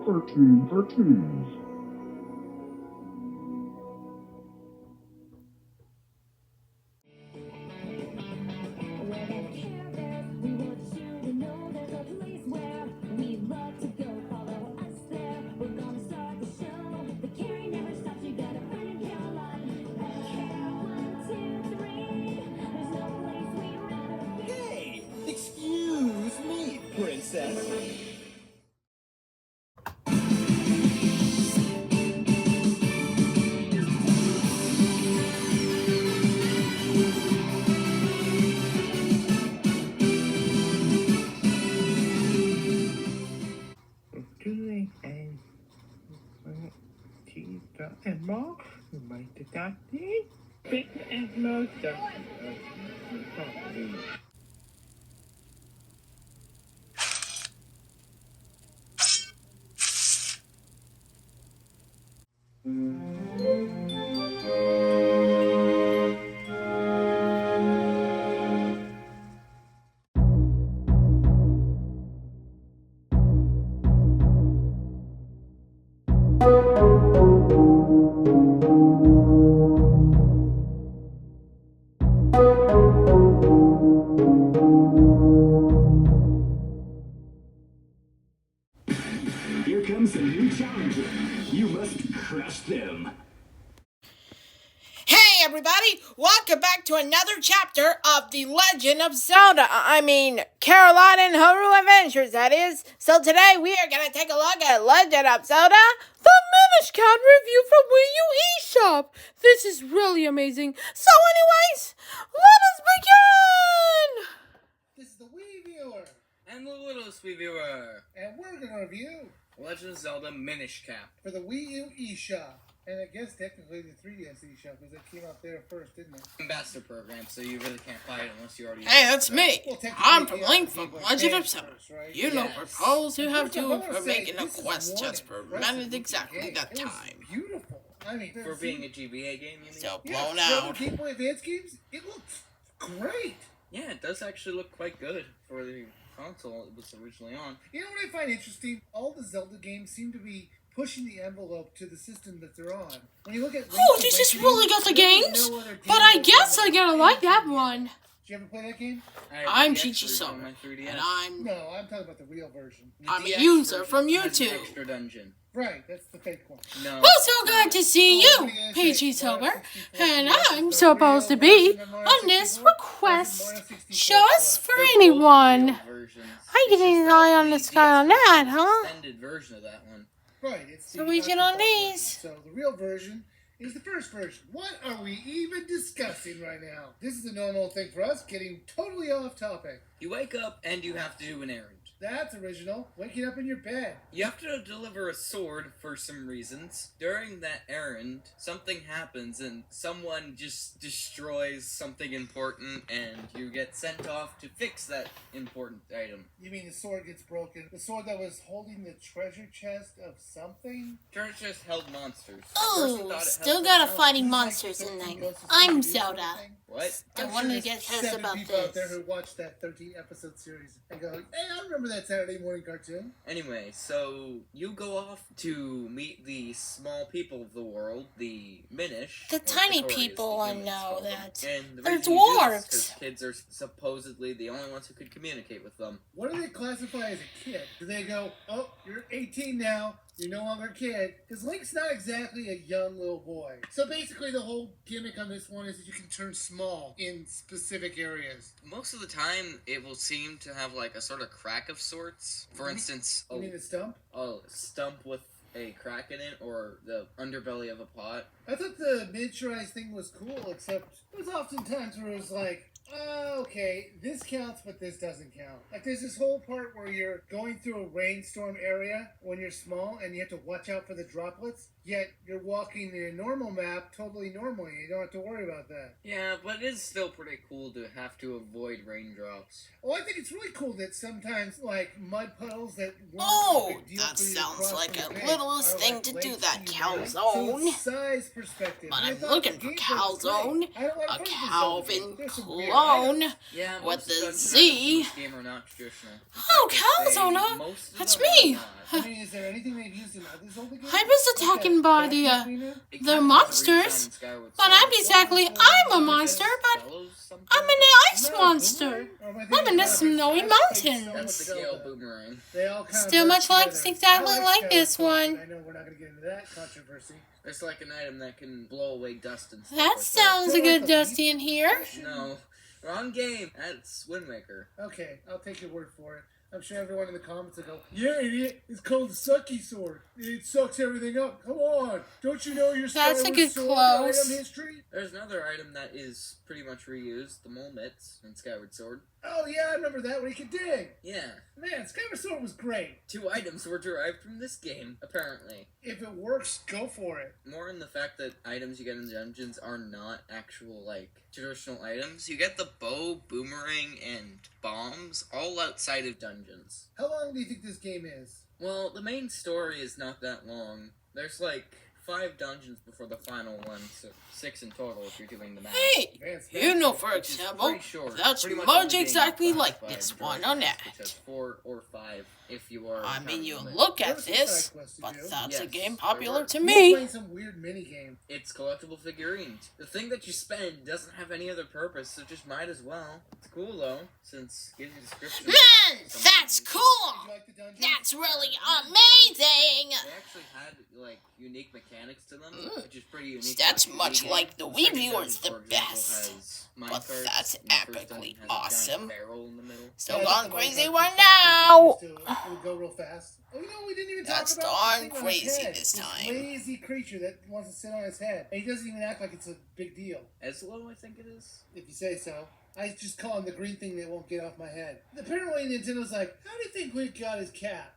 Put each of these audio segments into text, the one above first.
1313s. Hey, excuse me, princess. Here comes a new challenger. You must crush them. Hey everybody, welcome back to another chapter of The Legend of Zelda. Carolina and Hyrule Adventures, that is. So today we are going to take a look at Legend of Zelda, the Minish Count review from Wiiviewr EShop. This is really amazing. So anyways, let us begin! This is the Wiiviewr, And the littlest Wiiviewr. and we're going to review Legend of Zelda Minish Cap. for the Wii U eShop. And I guess technically the 3DS eShop, because it came out there first, didn't it? Ambassador program, so you really can't buy it unless you already Hey, that's me. Well, technically, I'm yeah, Link it's from like Legend of fans Zelda. first, right? You know, Yes. propose you have First, I to wanna for say, making a this is quest one just per impressive minute exactly game. that It was time. beautiful. I mean, For being a GBA game, you mean? So yeah, blown Zelda out. Game Boy Advance games, it looks great. Yeah, it does actually look quite good for the console it was originally on. You know what I find interesting? All the Zelda games seem to be pushing the envelope to the system that they're on. When you look at Oh, this is really good the games, but I guess I gotta like that one. Did you ever play that game? I'm The extra version on PeachySilver, my 3DS. and I'm No, I'm talking about the real version. The I'm a DX user version from has an YouTube. Extra dungeon. Right, that's the fake one. No. Well, so good to see you, PeachySilver, and I'm supposed to be on this request. Just for They're both anyone. real versions. I It's get just an that eye on the the sky on DS that, version is huh? an extended version of that one. Right, it's So the we get on afterthought these. version. So the real version is the first version. What are we even discussing right now? This is a normal thing for us, getting totally off topic. You wake up and you have to do an errand. That's original. Waking up in your bed. You have to deliver a sword for some reasons. During that errand, something happens and someone just destroys something important and you get sent off to fix that important item. You mean the sword gets broken? The sword that was holding the treasure chest of something? Church just held monsters. The person Oh, thought it still held got a something fighting This is like monsters in 13 there. Ghosts of I'm Scooby-Doo Zelda. else. What? I I'm wanted sure to get there's pissed 7 about people out there this. who watched that 13-episode series and go, hey, I remember that Saturday morning cartoon. Anyway, so you go off to meet the small people of the world, the Minish. The or tiny Kotorias, people, the I humans know call them. that. And the They're reason you do this is dwarves. 'cause kids are supposedly the only ones who could communicate with them. What do they classify as a kid? Do they go, oh, you're 18 now, you're no longer a kid? Because Link's not exactly a young little boy. So basically the whole gimmick on this one is that you can turn small in specific areas. Most of the time, it will seem to have like a sort of crack of sorts. For instance, You mean the stump? a stump with a crack in it, or the underbelly of a pot. I thought the miniaturized thing was cool, except it was often times where it was like, okay, this counts, but this doesn't count. Like, there's this whole part where you're going through a rainstorm area when you're small, and you have to watch out for the droplets. Yet you're walking in a normal map totally normally. You don't have to worry about that. Yeah, but it is still pretty cool to have to avoid raindrops. Oh, I think it's really cool that sometimes, like, mud puddles that weren't Oh, a big deal that for you to sounds cross like from a your littlest are, thing like, to do lakes that, to your right. So Calzone. it's size perspective. But And I I'm thought looking the for gameplay was great. Calzone, I don't like a fun with Zelda Calvin games. There's some weird clone items. Yeah, with most the dungeon Z. items in this game are not traditional. In Oh, fact, I'd say Calzone, huh? most of That's them are me. not. I mean, is there anything they've used in other Zelda games? I was attacking by the, It the kinda has a monsters, redesign in Skyward but Sword. I'm exactly, I'm a monster, but Bellows something? I'm an ice monster. I'm in the snowy mountains. That's the Gale Boomerang. They all kind Still of much merge like, together. exactly I like Skyward this Sword, one. but I know we're not going to get into that controversy. It's like an item that can blow away dust and stuff That like sounds a good dusty in here. No. Wrong game. That's Wind Waker. Okay, I'll take your word for it. I'm sure everyone in the comments will go, "Yeah, idiot, it's called the Sucky Sword. It sucks everything up. Come on, don't you know your That's a Skyward good Sword close. item history?" There's another item that is pretty much reused, the Mole Mitts in Skyward Sword. Oh yeah, I remember that when he could dig. Yeah. Man, Skyward Sword was great. 2 items were derived from this game, apparently. If it works, go for it. More in the fact that items you get in dungeons are not actual, like, traditional items. You get the bow, boomerang, and bombs all outside of dungeons. How long do you think this game is? Well, the main story is not that long. There's, like, 5 dungeons before the final one, so 6 in total if you're doing the math. Hey, Advanced you know, for Which is example, pretty short. that's Pretty much much only being exactly like classified this as one on Advanced, that. Which has 4 or 5 if you are. I mean, you counting look There at was some this, side quests to but do. that's a Yes, game there popular were. to You're me. playing some weird mini game. It's collectible figurines. The thing that you spend doesn't have any other purpose, so just might as well. It's cool though, since it gives you descriptions. Man, that's Did cool! you like the dungeon? That's really amazing! They actually had like unique mechanics to them, which is pretty unique. That's for a much 3D like game. the Second Wiiviewr dungeon, is the for example, best. has But minecarts, that's and the first epically dungeon has a giant awesome. barrel in the middle. Still Yeah, gone that's crazy the one one now! It would go real fast. Oh, you know, we didn't even That's talk about darn the thing on his crazy head. this time. Lazy creature that wants to sit on his head. And he doesn't even act like it's a big deal. Eslo, I think it is. If you say so. I just call him the green thing that won't get off my head. Apparently Nintendo's like, how do you think Link got his cat?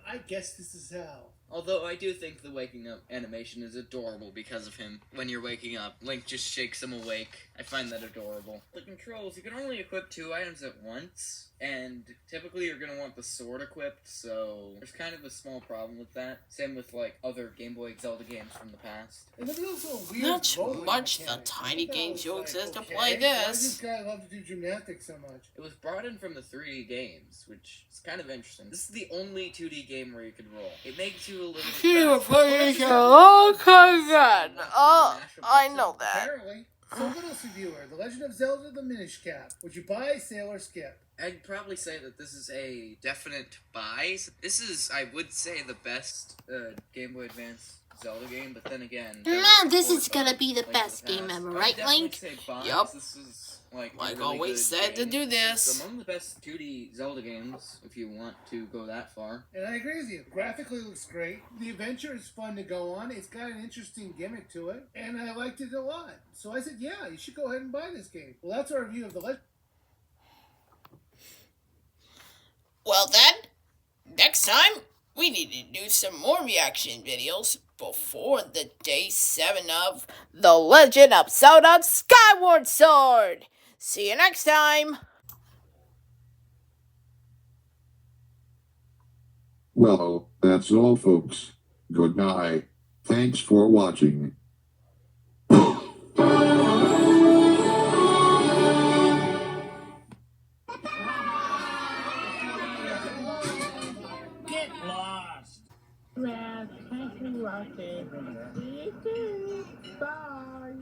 I guess this is how. Although I do think the waking up animation is adorable because of him. When you're waking up, Link just shakes him awake. I find that adorable. The controls, you can only equip 2 items at once, and typically you're going to want the sword equipped, so there's kind of a small problem with that. Same with, like, other Game Boy Zelda games from the past. And there was also a weird Not bowling much the mechanic. tiny I thought game it was show like, exists to okay, play Why does this. this guy love to do gymnastics so much? It was brought in from the 3D games, which is kind of interesting. This is the only 2D game where you could roll. It makes you a little bit You were faster. playing a long time then. Oh, I know that. Apparently. So what else Wiiviewr? The Legend of Zelda, the Minish Cap. Would you buy, sail, or skip? I'd probably say that this is a definite buy. This is, I would say, the best Game Boy Advance Zelda game, but then again... Man, this there is were gonna be the Link to best Past. game ever, I'd right, definitely Link? say buy. Yup. This is like Like a really always good said to game. do It's this. among the best 2D Zelda games, if you want to go that far. And I agree with you. Graphically looks great. The adventure is fun to go on. It's got an interesting gimmick to it. And I liked it a lot. So I said, yeah, you should go ahead and buy this game. Well, that's our review of the Legend. Well then, next time, we need to do some more reaction videos before the day 7 of The Legend of Zelda Skyward Sword. See you next time. Well, that's all folks. Good night. Thanks for watching. Get lost! Well, thank you, Rocky. See you soon. Bye.